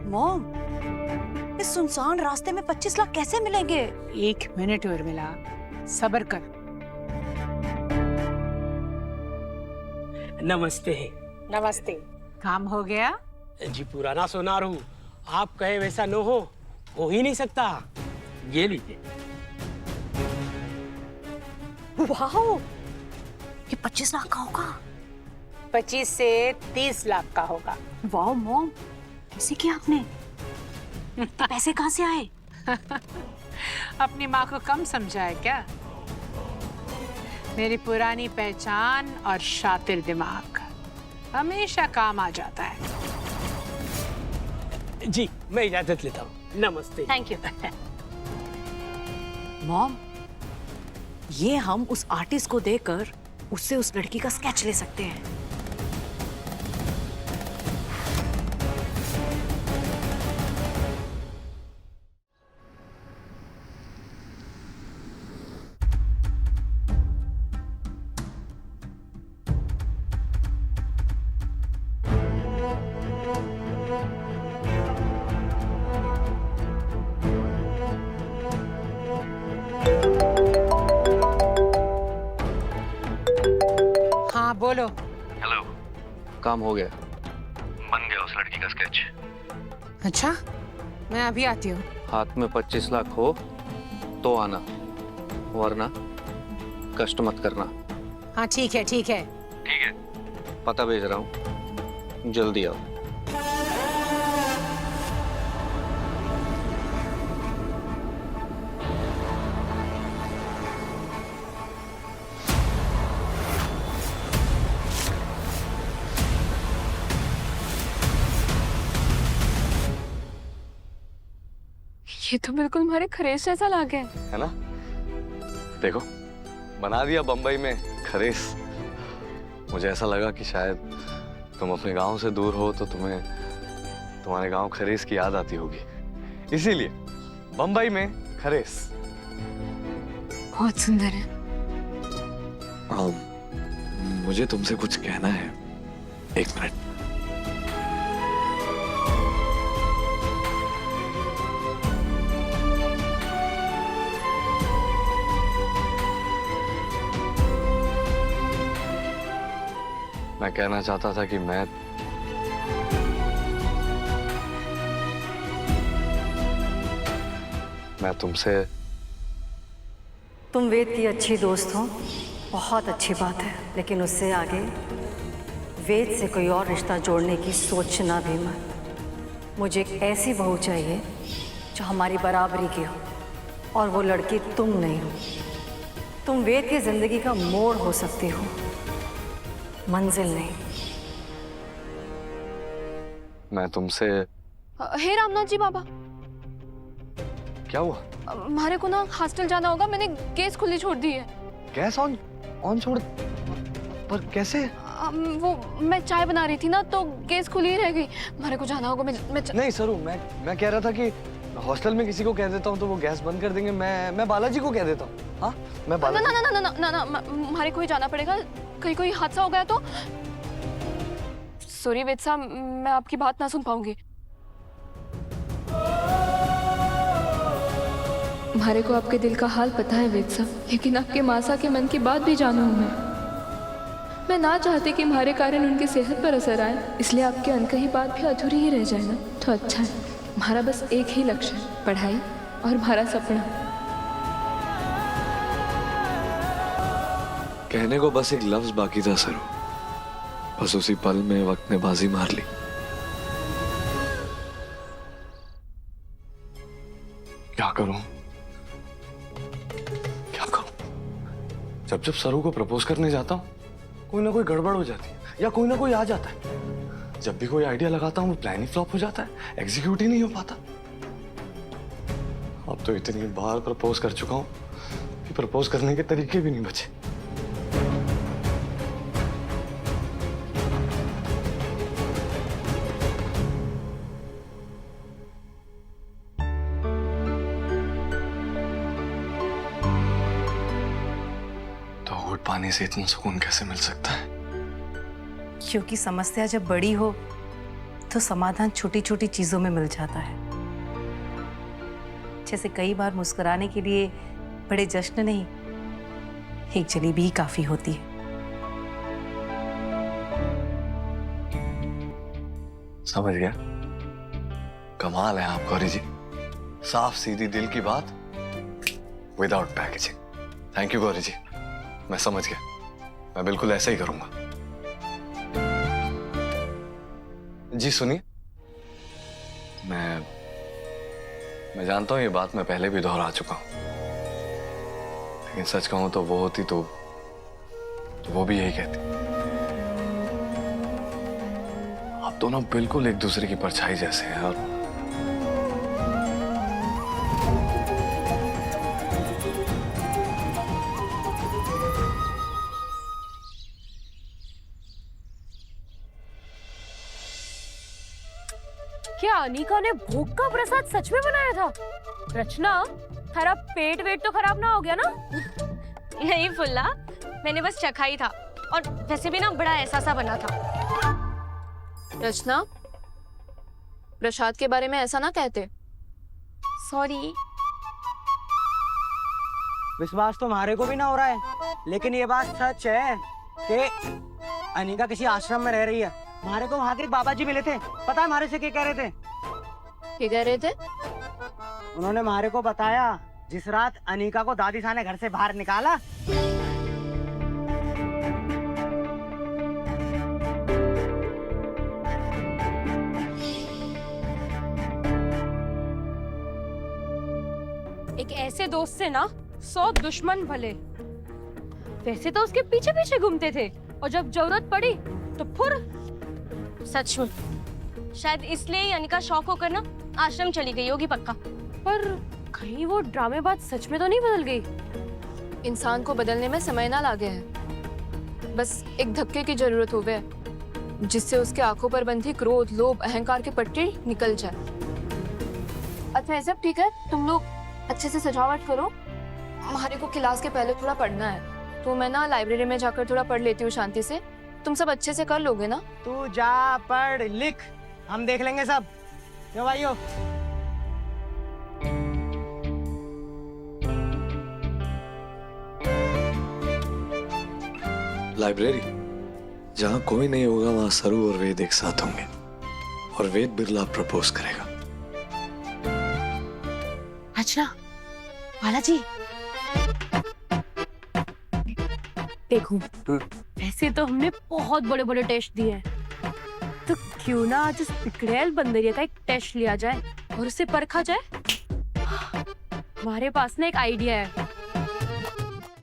Mom, इस सुनसान रास्ते में 25 लाख कैसे मिलेंगे? 1 मिनट उर्मिला, सब्र कर। नमस्ते। नमस्ते। काम हो गया? जी पुराना सोनार हूँ, आप कहे वैसा न हो ही नहीं सकता। ये लीजिए। वाह, ये 25 लाख का होगा। 25 से 30 लाख का होगा। वाह मॉम, कैसे किया आपने? पैसे कहाँ से आए? अपनी माँ को कम समझा है क्या? मेरी पुरानी पहचान और शातिर दिमाग हमेशा काम आ जाता है। जी मैं इजाजत लेता हूँ, नमस्ते। Thank you. मॉम, ये हम उस आर्टिस्ट को देकर उससे उस लड़की का स्केच ले सकते हैं। हाँ बोलो। हेलो, काम हो गया, बन गया उस लड़की का स्केच। अच्छा, मैं अभी आती हूँ। हाथ में 25 लाख हो तो आना, वरना कष्ट मत करना। हाँ ठीक है, ठीक है। ठीक है, पता भेज रहा हूँ, जल्दी आओ। ये तो बिल्कुल हमारे खरेश जैसा लागे है ना? देखो, बना दिया बंबई में खरेस। मुझे ऐसा लगा कि शायद तुम अपने गांव से दूर हो तो तुम्हें तुम्हारे गांव खरेस की याद आती होगी, इसीलिए बंबई में खरेस। बहुत सुंदर है। मुझे तुमसे कुछ कहना है, 1 मिनट। मैं कहना चाहता था कि मैं तुमसे। तुम वेद की अच्छी दोस्त हो, बहुत अच्छी बात है, लेकिन उससे आगे वेद से कोई और रिश्ता जोड़ने की सोचना भी मत। मुझे एक ऐसी बहू चाहिए जो हमारी बराबरी की हो, और वो लड़की तुम नहीं हो। तुम वेद की जिंदगी का मोड़ हो सकती हो, मंजिल नहीं। मैं तुमसे। हे रामनाथ जी बाबा, क्या हुआ? हमारे को ना हॉस्टल जाना होगा। मैंने गैस खुली छोड़ दी है। गैस ऑन छोड़? पर कैसे? वो मैं चाय बना रही थी ना, तो गैस खुली ही रह गई। हमारे को जाना होगा। नहीं सरू, मैं कह रहा था कि हॉस्टल में किसी को कह देता हूँ तो वो गैस बंद कर देंगे। मैं बालाजी को कह देता हूँ। हाँ, मैं बालाजी। ना ना ना ना ना ना, हमारे को ही जाना पड़ेगा। कहीं कोई हादसा हो गया तो। सॉरी वेद साहब, मैं आपकी बात ना सुन पाऊंगी। हमारे को आपके दिल का हाल पता है वेद साहब, लेकिन आपके मासा के मन की बात भी जानू हूं मैं ना चाहती कि हमारे कारण उनकी सेहत पर असर आए, इसलिए आपके अनकही बात भी अधूरी ही रह जाए ना तो अच्छा है। हमारा बस एक ही लक्ष्य है, पढ़ाई और हमारा सपना। कहने को बस एक लफ्ज बाकी था सरू, बस उसी पल में वक्त ने बाजी मार ली। क्या करूं? जब सरू को प्रपोज करने जाता हूँ कोई ना कोई गड़बड़ हो जाती है, या कोई ना कोई आ जाता है। जब भी कोई आइडिया लगाता हूँ वो प्लान ही फ्लॉप हो जाता है, एग्जीक्यूट ही नहीं हो पाता। अब तो इतनी बार प्रपोज कर चुका हूँ कि प्रपोज करने के तरीके भी नहीं बचे। पानी से इतना सुकून कैसे मिल सकता है? क्योंकि समस्या जब बड़ी हो तो समाधान छोटी छोटी चीजों में मिल जाता है। जैसे कई बार मुस्कुराने के लिए बड़े जश्न नहीं, एक जलेबी ही काफी होती है। समझ गया। कमाल है आप गौरी जी, साफ सीधी दिल की बात without packaging. Thank you Gauri ji, मैं समझ गया, मैं बिल्कुल ऐसा ही करूंगा। जी सुनिए, मैं जानता हूं ये बात मैं पहले भी दोहरा चुका हूं, लेकिन सच कहूं तो वो होती तो वो भी यही कहती। आप दोनों बिल्कुल एक दूसरे की परछाई जैसे हैं। और क्या अनीका ने भोग का प्रसाद सच में बनाया था? रचना, तेरा पेट वेट तो खराब ना हो गया ना? नहीं फुल्ला, मैंने बस चखा ही था, और वैसे भी ना बड़ा ऐसा सा बना था। रचना, प्रसाद के बारे में ऐसा ना कहते। सॉरी। विश्वास तो हमारे को भी ना हो रहा है, लेकिन ये बात सच है कि अनीका किसी आश्रम में रह रही है। हमारे को वहाँ के बाबा जी मिले थे, पता है हमारे से क्या कह रहे थे? क्या कह रहे थे? उन्होंने हमारे को बताया जिस रात अनीका को दादी साहब ने घर से बाहर निकाला, एक ऐसे दोस्त से ना 100 दुश्मन भले। वैसे तो उसके पीछे पीछे घूमते थे, और जब जरूरत पड़ी तो फुर। सच में शायद इसलिए ही अनिका शौक होकर ना आश्रम चली गई होगी पक्का। पर कहीं वो ड्रामेबाज सच में तो नहीं बदल गई? इंसान को बदलने में समय ना लागे है, बस एक धक्के की जरूरत होवे जिससे उसके आंखों पर बंधी क्रोध, लोभ, अहंकार के पट्टे निकल जाए। अच्छा ये सब ठीक है, तुम लोग अच्छे से सजावट करो। हमारे को क्लास के पहले थोड़ा पढ़ना है, तो मैं ना लाइब्रेरी में जाकर थोड़ा पढ़ लेती हूँ शांति से। तुम सब अच्छे से कर लोगे ना? तू जा पढ़ लिख, हम देख लेंगे सब। क्यों भाइयों? लाइब्रेरी जहां कोई नहीं होगा वहां सरू और वेद एक साथ होंगे, और वेद बिरला प्रपोज करेगा। रचना, बालाजी, देखो वैसे तो हमने बहुत बड़े बड़े टेस्ट दिए हैं, तो क्यों ना आज इस पिकड़ेल बंदरिया का एक टेस्ट लिया जाए और उसे परखा जाए। हमारे पास ना एक आइडिया है।